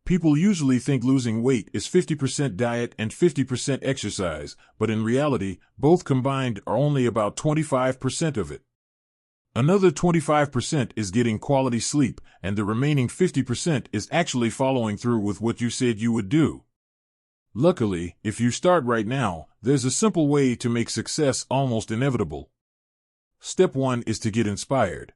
People usually think losing weight is 50% diet and 50% exercise, but in reality, both combined are only about 25% of it. Another 25% is getting quality sleep, and the remaining 50% is actually following through with what you said you would do. Luckily, if you start right now, there's a simple way to make success almost inevitable. Step 1 is to get inspired.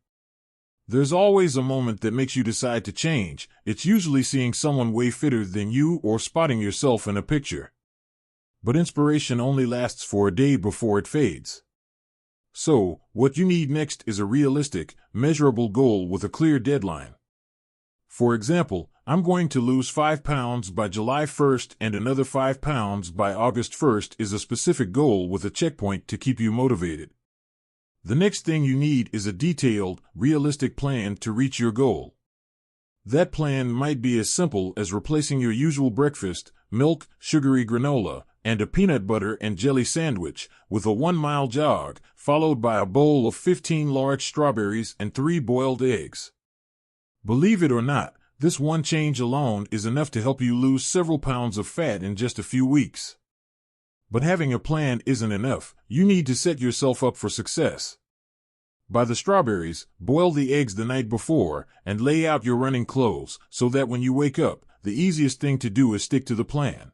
There's always a moment that makes you decide to change. It's usually seeing someone way fitter than you or spotting yourself in a picture. But inspiration only lasts for a day before it fades. So, what you need next is a realistic, measurable goal with a clear deadline. For example, I'm going to lose 5 pounds by July 1st and another 5 pounds by August 1st is a specific goal with a checkpoint to keep you motivated. The next thing you need is a detailed, realistic plan to reach your goal. That plan might be as simple as replacing your usual breakfast, milk, sugary granola, and a peanut butter and jelly sandwich, with a 1-mile jog, followed by a bowl of 15 large strawberries and 3 boiled eggs. Believe it or not, this one change alone is enough to help you lose several pounds of fat in just a few weeks. But having a plan isn't enough. You need to set yourself up for success. Buy the strawberries, boil the eggs the night before, and lay out your running clothes so that when you wake up, the easiest thing to do is stick to the plan.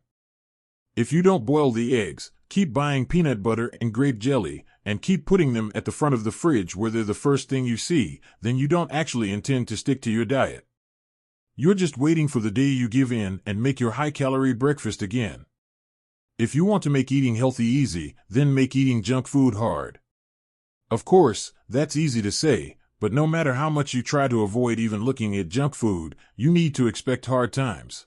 If you don't boil the eggs, keep buying peanut butter and grape jelly, and keep putting them at the front of the fridge where they're the first thing you see, then you don't actually intend to stick to your diet. You're just waiting for the day you give in and make your high-calorie breakfast again. If you want to make eating healthy easy, then make eating junk food hard. Of course, that's easy to say, but no matter how much you try to avoid even looking at junk food, you need to expect hard times.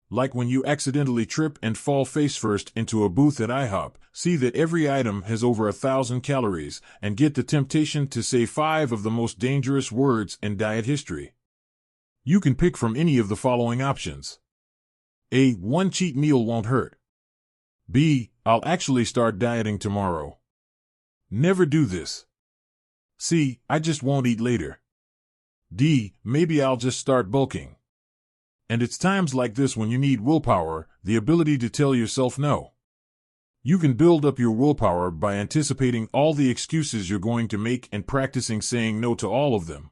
Like when you accidentally trip and fall face first into a booth at IHOP, see that every item has over 1,000 calories, and get the temptation to say 5 of the most dangerous words in diet history. You can pick from any of the following options. A. One cheat meal won't hurt. B. I'll actually start dieting tomorrow. Never do this. C. I just won't eat later. D. Maybe I'll just start bulking. And it's times like this when you need willpower, the ability to tell yourself no. You can build up your willpower by anticipating all the excuses you're going to make and practicing saying no to all of them.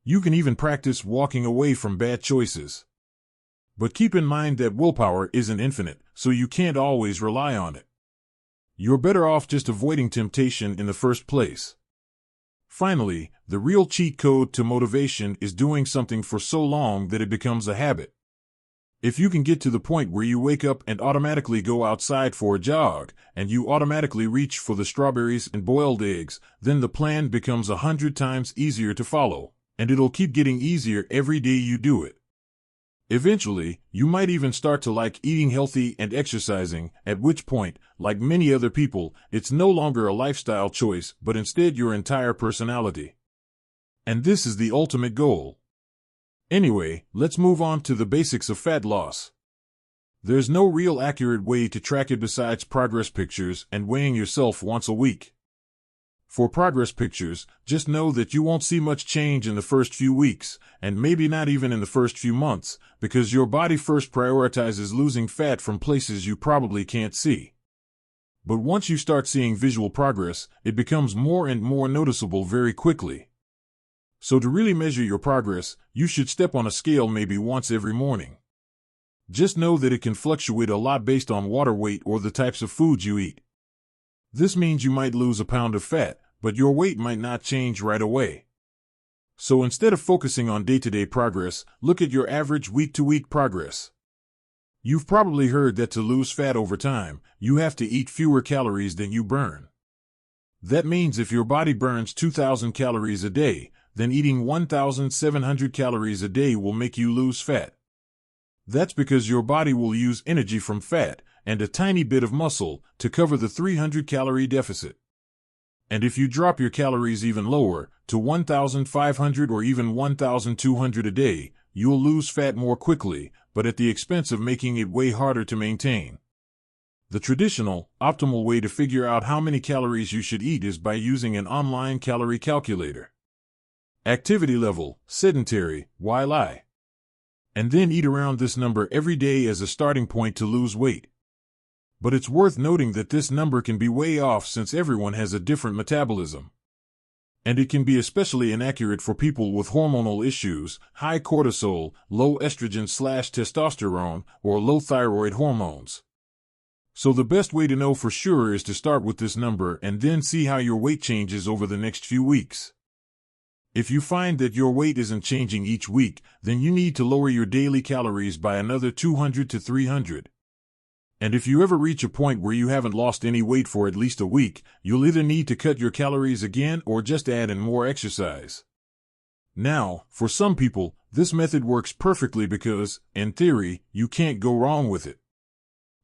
You can even practice walking away from bad choices. But keep in mind that willpower isn't infinite, so you can't always rely on it. You're better off just avoiding temptation in the first place. Finally, the real cheat code to motivation is doing something for so long that it becomes a habit. If you can get to the point where you wake up and automatically go outside for a jog, and you automatically reach for the strawberries and boiled eggs, then the plan becomes 100 times easier to follow, and it'll keep getting easier every day you do it. Eventually, you might even start to like eating healthy and exercising, at which point, like many other people, it's no longer a lifestyle choice, but instead your entire personality. And this is the ultimate goal. Anyway, let's move on to the basics of fat loss. There's no real accurate way to track it besides progress pictures and weighing yourself once a week. For progress pictures, just know that you won't see much change in the first few weeks, and maybe not even in the first few months, because your body first prioritizes losing fat from places you probably can't see. But once you start seeing visual progress, it becomes more and more noticeable very quickly. So to really measure your progress, you should step on a scale maybe once every morning. Just know that it can fluctuate a lot based on water weight or the types of foods you eat. This means you might lose a pound of fat, but your weight might not change right away. So instead of focusing on day-to-day progress, look at your average week-to-week progress. You've probably heard that to lose fat over time, you have to eat fewer calories than you burn. That means if your body burns 2,000 calories a day, then eating 1,700 calories a day will make you lose fat. That's because your body will use energy from fat and a tiny bit of muscle to cover the 300-calorie deficit. And if you drop your calories even lower, to 1,500 or even 1,200 a day, you'll lose fat more quickly, but at the expense of making it way harder to maintain. The traditional, optimal way to figure out how many calories you should eat is by using an online calorie calculator. Activity level, sedentary, while and then eat around this number every day as a starting point to lose weight. But it's worth noting that this number can be way off since everyone has a different metabolism. And it can be especially inaccurate for people with hormonal issues, high cortisol, low estrogen/testosterone, or low thyroid hormones. So the best way to know for sure is to start with this number and then see how your weight changes over the next few weeks. If you find that your weight isn't changing each week, then you need to lower your daily calories by another 200 to 300. And if you ever reach a point where you haven't lost any weight for at least a week, you'll either need to cut your calories again or just add in more exercise. Now, for some people, this method works perfectly because, in theory, you can't go wrong with it.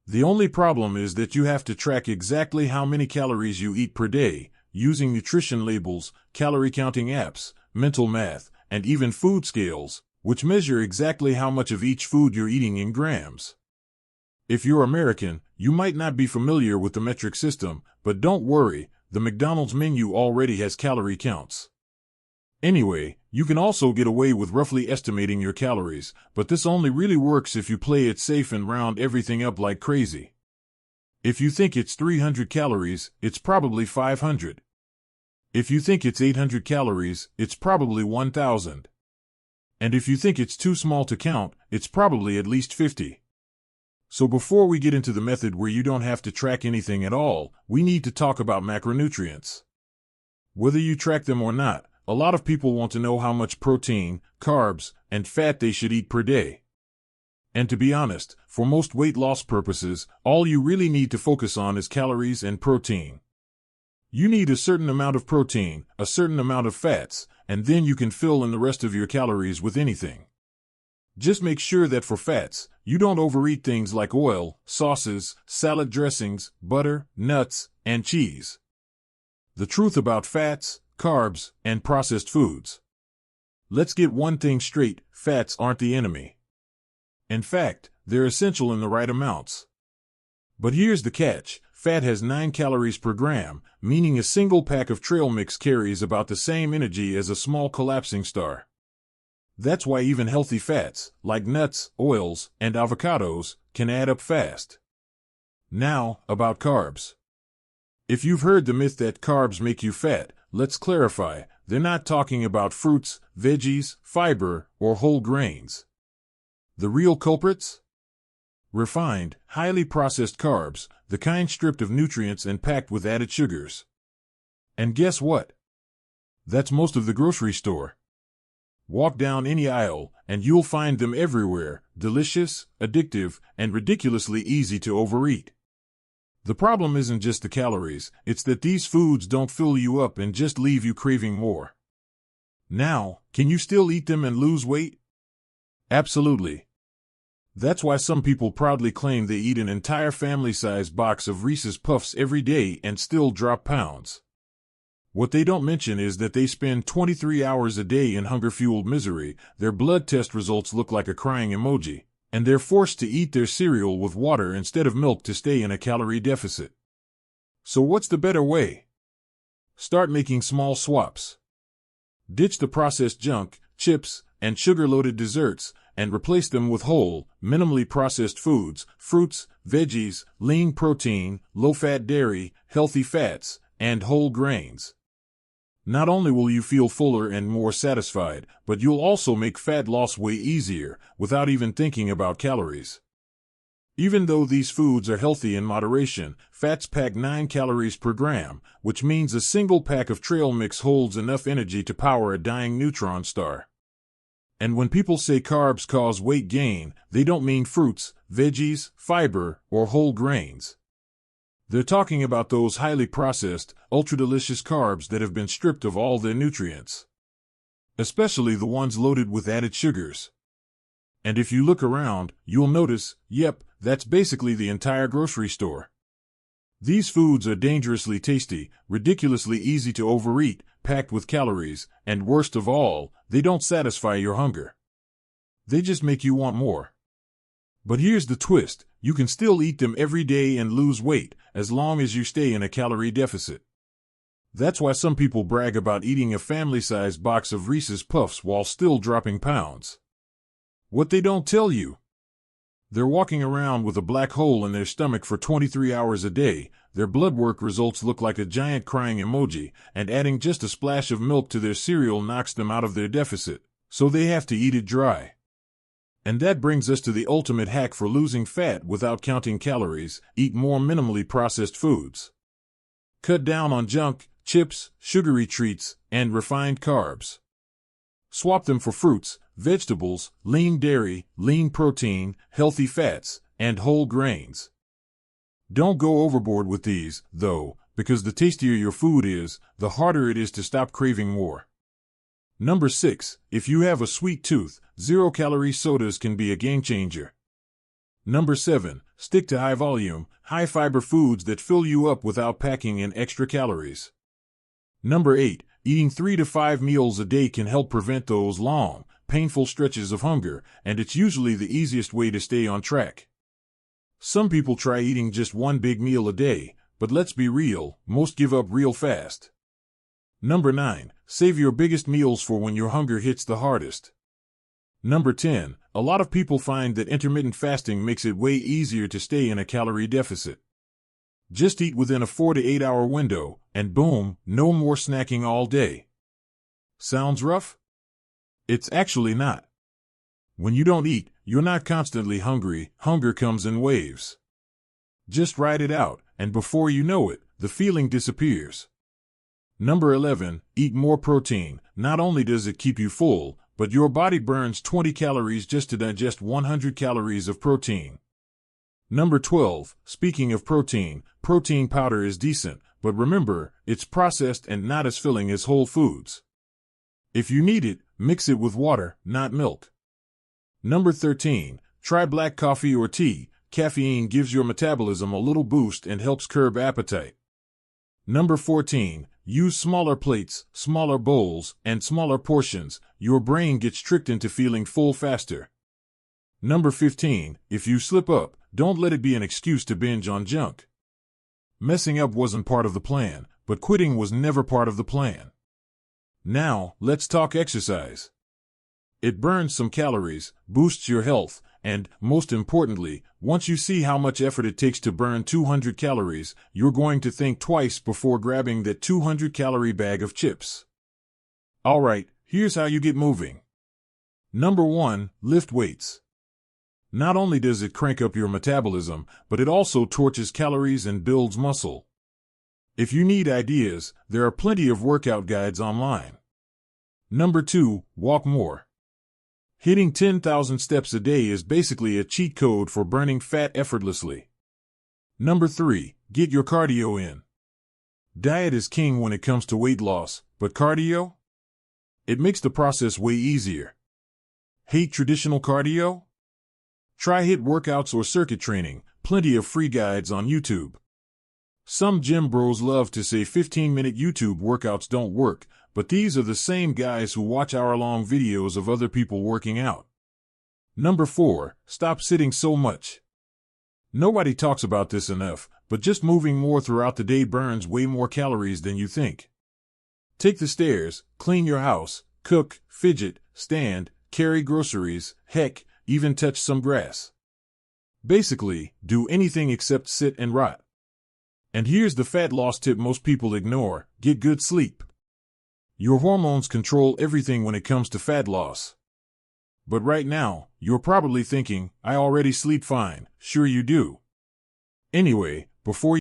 The only problem is that you have to track exactly how many calories you eat per day, using nutrition labels, calorie counting apps, mental math, and even food scales, which measure exactly how much of each food you're eating in grams. If you're American, you might not be familiar with the metric system, but don't worry, the McDonald's menu already has calorie counts. Anyway, you can also get away with roughly estimating your calories, but this only really works if you play it safe and round everything up like crazy. If you think it's 300 calories, it's probably 500. If you think it's 800 calories, it's probably 1,000. And if you think it's too small to count, it's probably at least 50. So before we get into the method where you don't have to track anything at all, we need to talk about macronutrients. Whether you track them or not, a lot of people want to know how much protein, carbs, and fat they should eat per day. And to be honest, for most weight loss purposes, all you really need to focus on is calories and protein. You need a certain amount of protein, a certain amount of fats, and then you can fill in the rest of your calories with anything. Just make sure that for fats, you don't overeat things like oil, sauces, salad dressings, butter, nuts, and cheese. The truth about fats, carbs, and processed foods. Let's get one thing straight, fats aren't the enemy. In fact, they're essential in the right amounts. But here's the catch, fat has 9 calories per gram, meaning a single pack of trail mix carries about the same energy as a small collapsing star. That's why even healthy fats, like nuts, oils, and avocados, can add up fast. Now, about carbs. If you've heard the myth that carbs make you fat, let's clarify, they're not talking about fruits, veggies, fiber, or whole grains. The real culprits? Refined, highly processed carbs, the kind stripped of nutrients and packed with added sugars. And guess what? That's most of the grocery store. Walk down any aisle, and you'll find them everywhere, delicious, addictive, and ridiculously easy to overeat. The problem isn't just the calories, it's that these foods don't fill you up and just leave you craving more. Now, can you still eat them and lose weight? Absolutely. That's why some people proudly claim they eat an entire family-sized box of Reese's Puffs every day and still drop pounds. What they don't mention is that they spend 23 hours a day in hunger-fueled misery, their blood test results look like a crying emoji, and they're forced to eat their cereal with water instead of milk to stay in a calorie deficit. So what's the better way? Start making small swaps. Ditch the processed junk, chips, and sugar-loaded desserts, and replace them with whole, minimally processed foods, fruits, veggies, lean protein, low-fat dairy, healthy fats, and whole grains. Not only will you feel fuller and more satisfied, but you'll also make fat loss way easier, without even thinking about calories. Even though these foods are healthy in moderation, fats pack 9 calories per gram, which means a single pack of trail mix holds enough energy to power a dying neutron star. And when people say carbs cause weight gain, they don't mean fruits, veggies, fiber, or whole grains. They're talking about those highly processed, ultra-delicious carbs that have been stripped of all their nutrients. Especially the ones loaded with added sugars. And if you look around, you'll notice, yep, that's basically the entire grocery store. These foods are dangerously tasty, ridiculously easy to overeat, packed with calories, and worst of all, they don't satisfy your hunger. They just make you want more. But here's the twist, you can still eat them every day and lose weight, as long as you stay in a calorie deficit. That's why some people brag about eating a family-sized box of Reese's Puffs while still dropping pounds. What they don't tell you. They're walking around with a black hole in their stomach for 23 hours a day, their blood work results look like a giant crying emoji, and adding just a splash of milk to their cereal knocks them out of their deficit, so they have to eat it dry. And that brings us to the ultimate hack for losing fat without counting calories: eat more minimally processed foods. Cut down on junk, chips, sugary treats, and refined carbs. Swap them for fruits, vegetables, lean dairy, lean protein, healthy fats, and whole grains. Don't go overboard with these, though, because the tastier your food is, the harder it is to stop craving more. Number 6. If you have a sweet tooth, 0-calorie sodas can be a game changer. Number 7. Stick to high-volume, high-fiber foods that fill you up without packing in extra calories. Number 8. Eating 3 to 5 meals a day can help prevent those long, painful stretches of hunger, and it's usually the easiest way to stay on track. Some people try eating just one big meal a day, but let's be real, most give up real fast. Number 9. Save your biggest meals for when your hunger hits the hardest. Number 10. A lot of people find that intermittent fasting makes it way easier to stay in a calorie deficit. Just eat within a 4 to 8 hour window, and boom, no more snacking all day. Sounds rough? It's actually not. When you don't eat, you're not constantly hungry, hunger comes in waves. Just ride it out, and before you know it, the feeling disappears. Number 11. Eat more protein. Not only does it keep you full, but your body burns 20 calories just to digest 100 calories of protein. Number 12. Speaking of protein powder is decent, but remember, it's processed and not as filling as whole foods. If you need it, mix it with water, not milk. Number 13. Try black coffee or tea. Caffeine gives your metabolism a little boost and helps curb appetite. Number 14. Use smaller plates, smaller bowls, and smaller portions. Your brain gets tricked into feeling full faster. Number 15. If you slip up, don't let it be an excuse to binge on junk. Messing up wasn't part of the plan, but quitting was never part of the plan. Now, let's talk exercise. It burns some calories, boosts your health, and, most importantly, once you see how much effort it takes to burn 200 calories, you're going to think twice before grabbing that 200-calorie bag of chips. Alright, here's how you get moving. Number 1. Lift weights. Not only does it crank up your metabolism, but it also torches calories and builds muscle. If you need ideas, there are plenty of workout guides online. Number 2. Walk more. Hitting 10,000 steps a day is basically a cheat code for burning fat effortlessly. Number 3. Get your cardio in. Diet is king when it comes to weight loss, but cardio? It makes the process way easier. Hate traditional cardio? Try HIIT workouts or circuit training, plenty of free guides on YouTube. Some gym bros love to say 15-minute YouTube workouts don't work, but these are the same guys who watch hour-long videos of other people working out. Number 4. Stop sitting so much. Nobody talks about this enough, but just moving more throughout the day burns way more calories than you think. Take the stairs, clean your house, cook, fidget, stand, carry groceries, heck, even touch some grass. Basically, do anything except sit and rot. And here's the fat loss tip most people ignore: get good sleep. Your hormones control everything when it comes to fat loss. But right now, you're probably thinking, I already sleep fine. Sure you do. Anyway, before